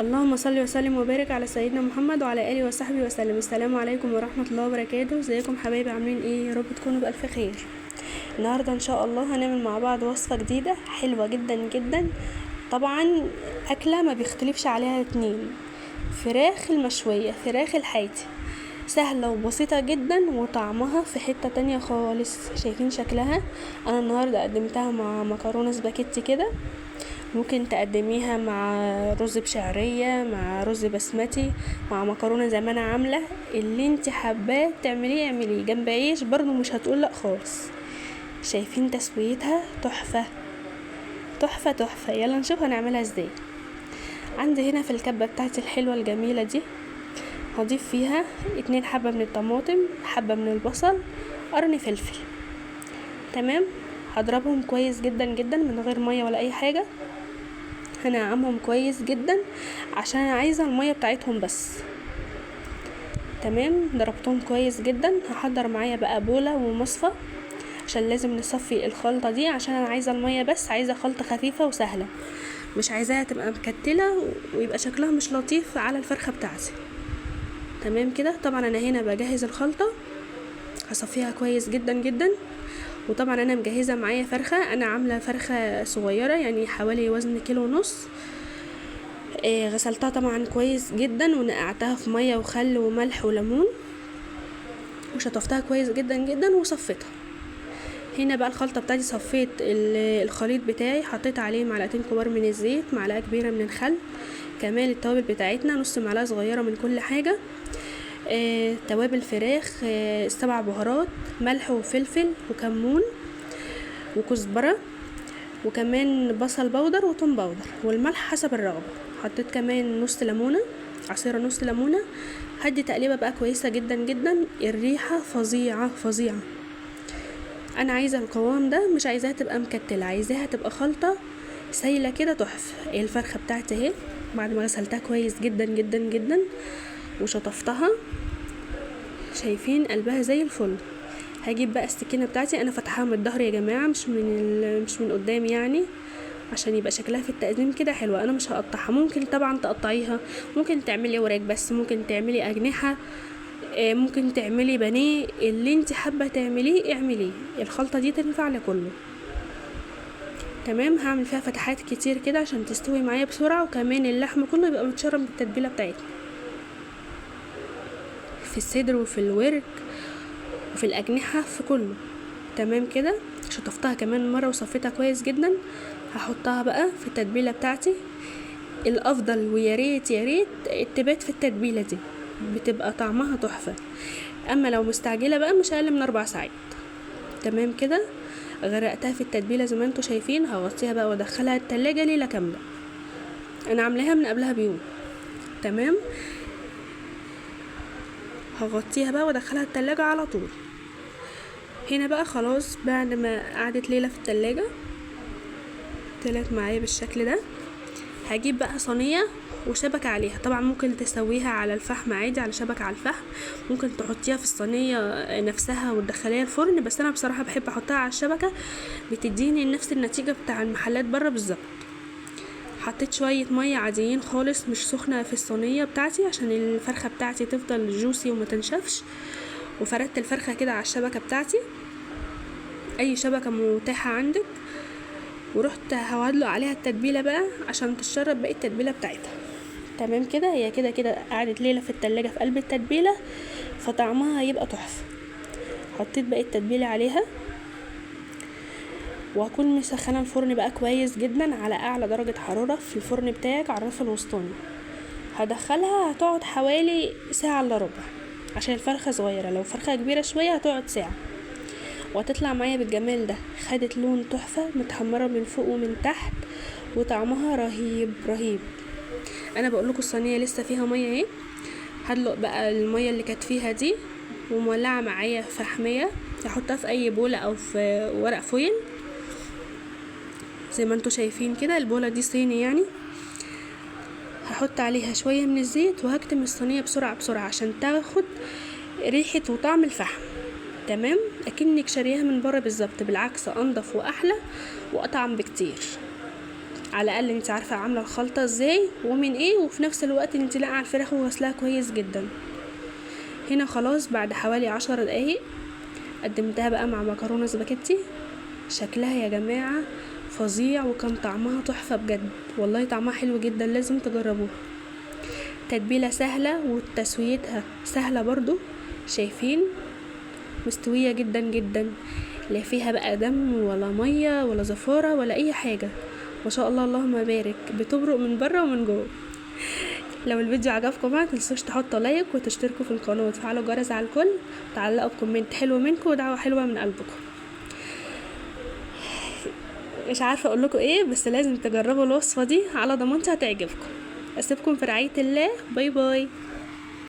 اللهم صل وسلم وبارك على سيدنا محمد وعلى اله وصحبه وسلم. السلام عليكم ورحمه الله وبركاته. ازيكم حبايبي؟ عاملين ايه؟ يا رب تكونوا بالف خير. النهارده ان شاء الله هنعمل مع بعض وصفه جديده حلوه جدا جدا. طبعا اكله ما بيختلفش عليها اتنين، فراخ المشويه، فراخ الحياتي، سهله وبسيطه جدا وطعمها في حته تانية خالص. شايفين شكلها؟ انا النهارده قدمتها مع مكرونه سباكيتي كده، ممكن تقدميها مع رز بشعرية، مع رز بسمتي، مع مكرونة زي ما انا عاملة. اللي انت حباه تعمليه اعمليه جنب عيش برضو، مش هتقول لا خالص. شايفين تسويتها؟ تحفة تحفة تحفة. يلا نشوف هنعملها ازاي. عندي هنا في الكبة بتاعتي الحلوة الجميلة دي هضيف فيها 2 حبة من الطماطم، حبة من البصل، قرن فلفل. تمام، هضربهم كويس جدا جدا من غير مية ولا اي حاجة. هنعمهم كويس جدا عشان انا عايزه الميه بتاعتهم بس. تمام، ضربتهم كويس جدا. هحضر معايا بقى بوله ومصفى عشان لازم نصفي الخلطه دي، عشان انا عايزه الميه بس، عايزه خلطه خفيفه وسهله، مش عايزاها تبقى مكتله ويبقى شكلها مش لطيف على الفرخه بتاعتي. تمام كده. طبعا انا هنا بجهز الخلطه، هصفيها كويس جدا جدا. وطبعا انا مجهزه معايا فرخه، انا عامله فرخه صغيره يعني حوالي وزن 1.5 كيلو. غسلتها طبعا كويس جدا ونقعتها في ميه وخل وملح وليمون، وشطفتها كويس جدا جدا وصفيتها. هنا بقى الخلطه بتاعتي، صفيت الخليط بتاعي، حطيت عليه 2 معلقة كبار من الزيت، معلقه كبيره من الخل، كمان التوابل بتاعتنا نص معلقه صغيره من كل حاجه، توابل فراخ، 7 بهارات، ملح وفلفل وكمون وكزبره، وكمان بصل بودر وتوم بودر، والملح حسب الرغبه. حطيت كمان نص ليمونه، عصير نص ليمونه. هدي تقليبه بقى كويسه جدا جدا. الريحه فظيعه فظيعه. انا عايزه القوام ده، مش عايزاها تبقى مكتله، عايزاها تبقى خلطه سايله كده تحفه. الفرخه بتاعتي اهي بعد ما غسلتها كويس جدا جدا جدا وشطفتها، شايفين قلبها زي الفل. هجيب بقى السكينه بتاعتي، انا فاتحاها من الظهر يا جماعه، مش من قدام يعني، عشان يبقى شكلها في التقديم كده حلوه. انا مش هقطعها، ممكن طبعا تقطعيها، ممكن تعملي وراك بس، ممكن تعملي اجنحه، ممكن تعملي بانيه، اللي انت حابه تعمليه اعمليه. الخلطه دي تنفع لكله. تمام، هعمل فيها فتحات كتير كده عشان تستوي معايا بسرعه، وكمان اللحم كله يبقى متشرب بالتتبيله بتاعتنا، في الصدر وفي الورك وفي الاجنحه في كله. تمام كده. شطفتها كمان مره وصفيتها كويس جدا. هحطها بقى في التتبيله بتاعتي. الافضل ويا ريت يا ريت تبات في التتبيله دي، بتبقى طعمها تحفه. اما لو مستعجله بقى مش اقل من 4 ساعات. تمام كده. غرقتها في التتبيله زي ما انتوا شايفين. هغطيها بقى وادخلها التلاجة ليله كامله، انا عاملاها من قبلها بيوم. تمام، هغطيها بقى وادخلها التلاجة على طول. هنا بقى خلاص بعد ما قعدت ليله في التلاجة طلعت معايا بالشكل ده. هجيب بقى صينيه وشبكة عليها. طبعا ممكن تسويها على الفحم عادي، على شبكة على الفحم، ممكن تحطيها في الصينية نفسها وتدخليها الفرن، بس انا بصراحة بحب احطها على الشبكة، بتديني نفس النتيجة بتاع المحلات بره بالظبط. حطيت شوية مية عاديين خالص مش سخنة في الصينية بتاعتي عشان الفرخة بتاعتي تفضل جوسي وما تنشفش. وفردت الفرخة كده على الشبكة بتاعتي، اي شبكة متاحة عندك، ورحت هودلق عليها التتبيلة بقى عشان تشرب باقي التتبيلة بتاعتها. تمام كده. هي كده كده قعدت ليلة في التلاجة في قلب التتبيلة، فطعمها هيبقى تحفة. حطيت باقي التتبيلة عليها، وهكون مسخنة الفرن بقى كويس جدا على اعلى درجة حرارة في الفرن بتاعك على الرف الوسطاني. هدخلها هتقعد حوالي 1 ساعة الا ربع عشان الفرخة صغيرة، لو فرخة كبيرة شوية هتقعد 1 ساعة، وهتطلع معايا بالجمال ده. خدت لون تحفة، متحمرة من فوق ومن تحت، وطعمها رهيب رهيب. انا بقول لكم الصينيه لسه فيها ميه اهي. هدلق بقى الميه اللي كانت فيها دي، ومولعه معايا فحميه، هحطها في اي بوله او في ورق فويل زي ما انتوا شايفين كده. البوله دي صيني يعني. هحط عليها شويه من الزيت وهكتم الصينيه بسرعه بسرعه عشان تاخد ريحه وطعم الفحم. تمام، اكنك شاريها من بره بالظبط، بالعكس انضف واحلى واطعم بكتير. على الاقل انت عارفه عامله الخلطه ازاي ومن ايه، وفي نفس الوقت انت لاقعه الفراخ وغسلها كويس جدا. هنا خلاص بعد حوالي 10 دقايق قدمتها بقى مع مكرونه سباكيتي. شكلها يا جماعه فظيع، وكان طعمها تحفه بجد، والله طعمها حلو جدا، لازم تجربوها. تتبيله سهله وتسويتها سهله برضو، شايفين مستويه جدا جدا، لا فيها بقى دم ولا ميه ولا زفاره ولا اي حاجه، ما شاء الله اللهم بارك، بتبرق من بره ومن جوه. لو الفيديو عجبكم ما تنسوش تحطوا لايك وتشتركوا في القناه وتفعلوا الجرس على الكل، وتعلقوا بكومنت حلو منكم ودعوه حلوه من قلبكم. مش عارفه اقول لكم ايه، بس لازم تجربوا الوصفه دي على ضمانتي هتعجبكم. اسيبكم في رعايه الله، باي باي.